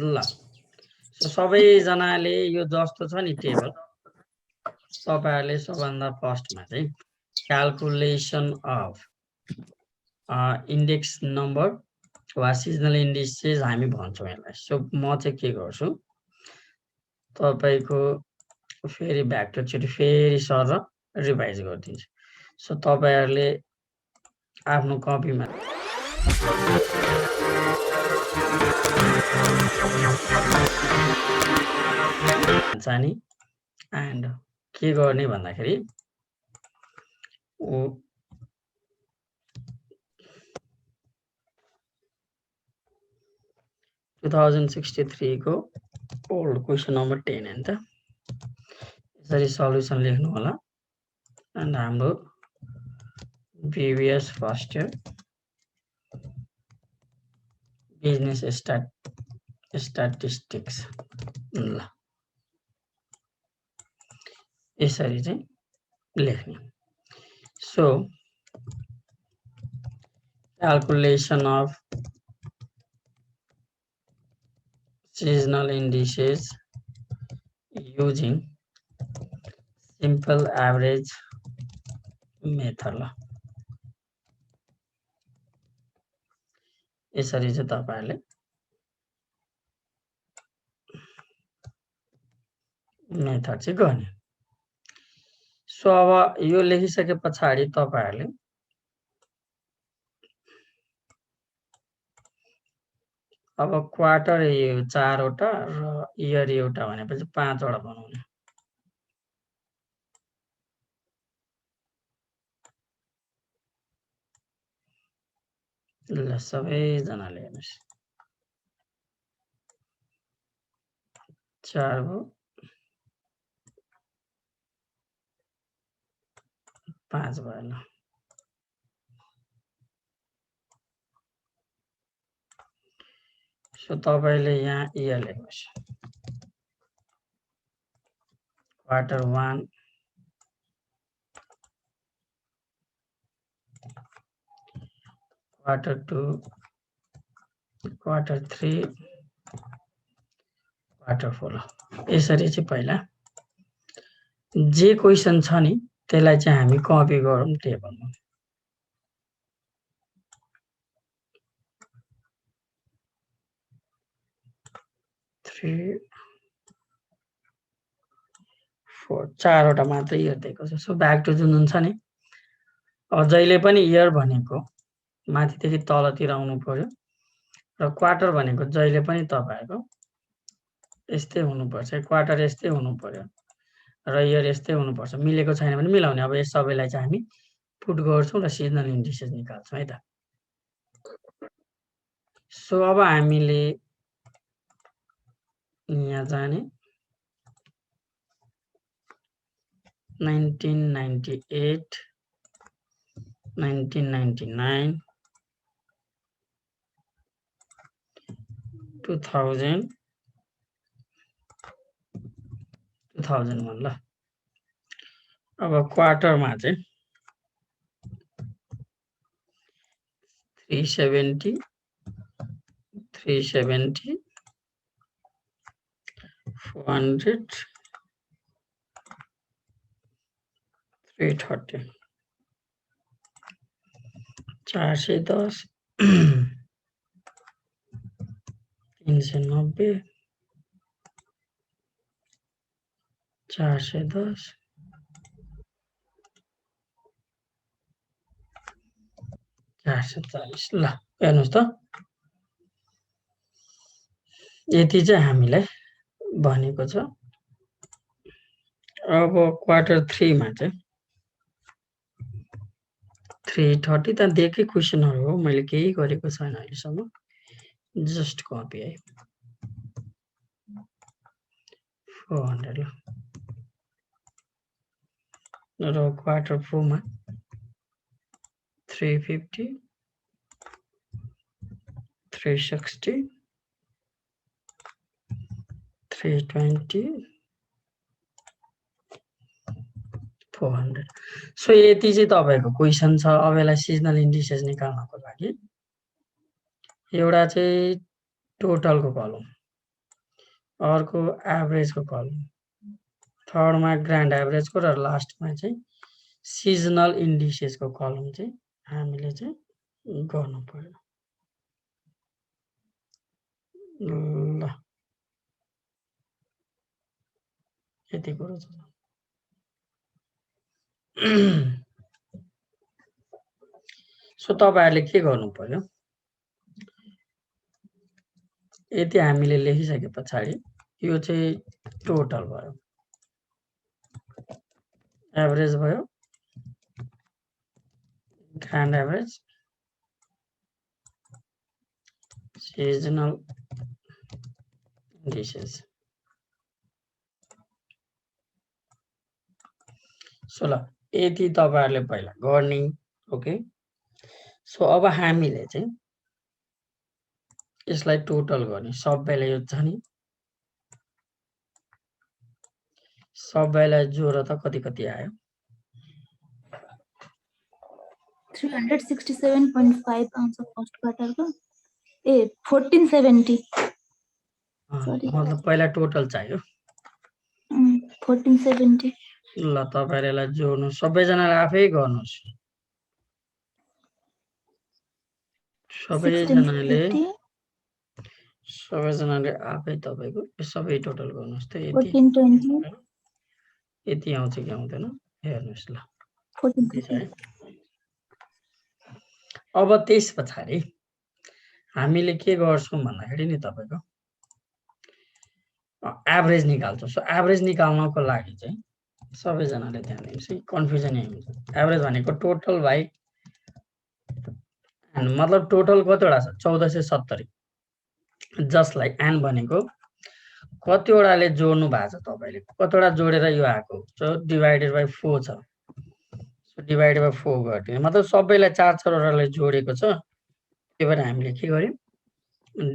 ल सो सबैजनाले यो जस्तो छ नि टेबल तपाईहरुले सबभन्दा फर्स्टमा चाहिँ क्याल्कुलेसन अफ इंडेक्स नंबर वा सिजनल इन्डिसेस हामी भन्छौं यसलाई। सो म चाहिँ के गर्छु तपाईको फेरि ब्याकचोटी फेरि सर रिभाइज गरिदिन्छु। सो तपाईहरुले आफ्नो कपीमा जाने एन्ड के गर्ने भन्दाखेरि 2063 को ओल्ड क्वेशन नंबर 10 हैन त यसरी सल्युसन लेख्नु होला एन्ड हाम्रो previous first year business statistics ल यसरी चाहिँ लेख्ने। So calculation of seasonal indices using simple average method ल यसरी चाहिँ तपाईहरुले मेथड चाहिँ गर्ने। सो अब यो लेखिसके पछाडी तपाईहरुले अब क्वार्टर 4 वटा र इयर एउटा भनेपछि 5 वटा बनाउने। ल सबैजनाले हेर्नुस् 4 भयो 5 भयो ल। सो तपाईले यहाँ इयर लेख्नुस् क्वार्टर 1 क्वार्टर 2 क्वार्टर 3 क्वार्टर 4 यसरी चाहिँ पहिला जे क्वेशन छ नि त्यसलाई चाहिँ हामी कपी गरौँ टेबलमा। चार वटा मात्र इयर दिएको छ। सो ब्याक टु जुन छ नि अब जहिले पनि इयर भनेको माथिदेखि तलतिर आउनु पर्यो र क्वार्टर भनेको जहिले पनि तपाईहरुको यस्तै हुनुपर्छ। क्वार्टर यस्तै हुनु पर्यो र इयर यस्तै हुनुपर्छ। मिलेको छैन भने मिलाउने। अब यस सबैलाई चाहिँ हामी पुट गर्छौं र सिजनल इन्डिसेस निकाल्छौं है त। सो अब हामीले यहाँ जाने 1998 1999 2000 2001 ल। अब क्वार्टर मा चाहिँ 370 370 400 330 410 390 410 440 ल। हेर्नुस् त यति चाहिँ हामीलाई भनेको छ। अब क्वार्टर 3 मा चाहिँ 330 त दिएकै क्वेशनहरु हो, मैले केही गरेको छैन अहिलेसम्म, जस्ट कपी है 400 ल। र क्वार्टर 4 मा 350 360 320 400। सो यति चाहिँ तपाईको क्वेशन छ। अब यसलाई सिजनल इन्डिसेस निकाल्नको लागि एउटा चाहिँ टोटलको कलम अर्को एभरेजको कलम, थर्डमा ग्रान्ड एभरेजको र लास्टमा चाहिँ सिजनल इन्डिसेसको कलम चाहिँ हामीले चाहिँ गर्नु पर्यो। ल यति कुरो छ। सो तपाईहरुले के गर्नु पर्यो, यति हामीले लेखिसके पछाडी यो चाहिँ टोटल भयो, एभरेज भयो, grand average, seasonal indices. So ल यति तपाईहरुले पहिला गर्ने। ओके, सो अब हामीले चाहिँ यसलाई टोटल गर्ने, सबैलाई यो छ नि, सबैलाई जोड त कति कति आयो, 367.5 आउँछ फर्स्ट क्वार्टरको। ए 1470 मतलब पहिला टोटल चाहियो। 1470। ल तपाईहरुलाई जोड्नु, सबैजनाले आफै गर्नुस्, सबैजनाले आफै तपाईको सबै टोटल गर्नुस् त। यति 1420 यति आउँछ कि आउँदैन हेर्नुस्। ल 1450। अब त्यस पछाडी हामीले के गर्छौं भन्दाखेरि नि तपाईको एभरेज निकाल्छौं। सो एभरेज निकाल्नको लागि चाहिँ सबैजनाले ध्यान दिनुस्, कन्फ्युजन यही हुन्छ। एभरेज भनेको टोटल बाइ एन, मतलब टोटल कतिवटा छ 1470, जसलाई एन भनेको कतिवटाले जोड्नु भएको छ, तपाईले कतिवटा जोडेर यो आएको, सो डिवाइडेड बाइ 4 छ। सो डिवाइडेड बाइ 4 गर्दिने, मतलब सबैलाई 4 वटाले जोडेको छ, त्यही भएर हामीले के गर्यौं,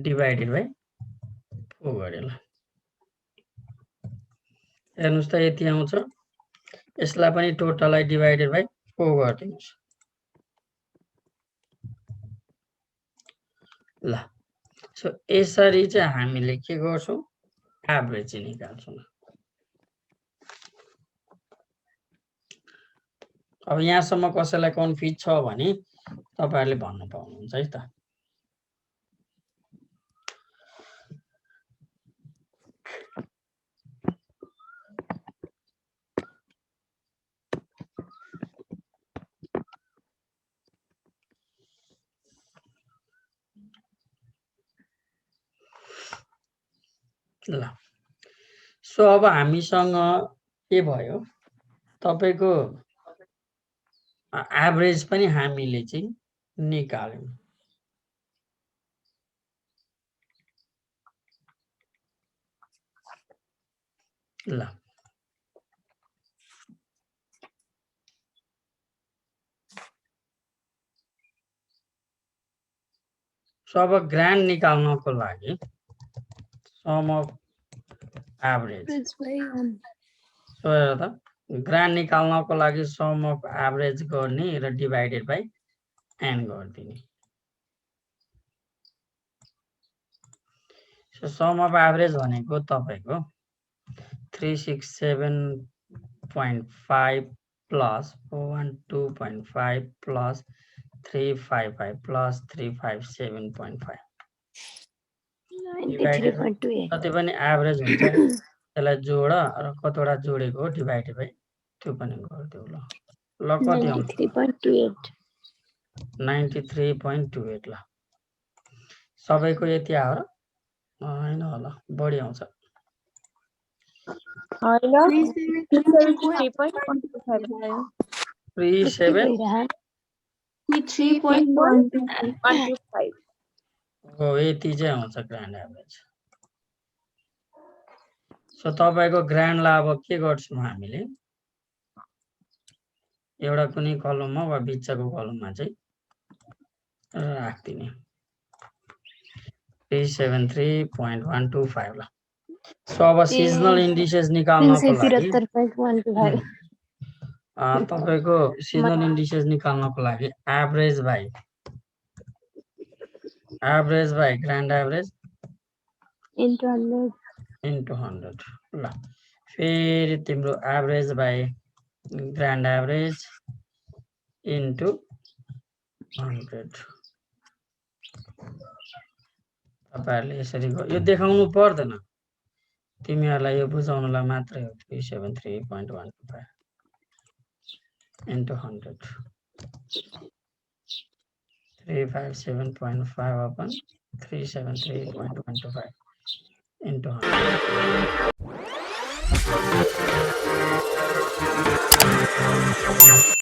डिवाइडेड बाइ 4 गर्यौं। ल हेर्नुस् त यति आउँछ, यसलाई पनि टोटललाई डिवाइडेड बाइ 4 गर्दिनुस्। ल सो यसरी चाहिँ हामीले के गर्छौं, एभरेज चाहिँ निकाल्छौं। अब यहाँसम्म कसैलाई कन्फ्युज छ भने तपाईहरुले भन्नु पाउनुहुन्छ है त। ल सो अब हामीसँग के भयो, तपाईको एभरेज पनि हामीले चाहिँ निकाल्यौं। ल सो अब ग्रान्ड निकाल्नको लागि सम अफ एभरेज, सो हेर त ग्रान्ड निकाल्नको लागि सम अफ एभरेज गर्ने र डिवाइडेड बाइ एन गर्दिने। सो सम अफ एभरेज भनेको तपाईको 367.5 प्लस 412.5 प्लस 355 प्लस 357.5 जति पनि एभरेज हुन्छ त्यसलाई जोड र कतिवटा जोडेको डिवाइडेड बाइ त्यो पनि गर्दियौ। ल ल कति आउँछ, 93.28। ल सबैको यति आयो र हैन होला, बढी आउँछ। 373.125 हो यति चाहिँ आउँछ ग्रान्ड एभरेज। सो तपाईको ग्रान्डलाई अब के गर्छौं हामीले, एउटा कुनै कलममा वा बिचको कलममा चाहिँ राख्दिने 373.125। ल सो अब सिजनल इन्डिसेस निकाल्नको लागि तपाईको सिजनल इन्डिसेस निकाल्नको लागि average by grand average into 100 ल फेरि तिम्रो average by grand average into 100 तपाईहरुले यसरी यो देखाउनु पर्दैन तिमीहरुलाई यो बुझाउनलाई मात्रै हो 373.125 into 100 357.5 upon 373.125 into 100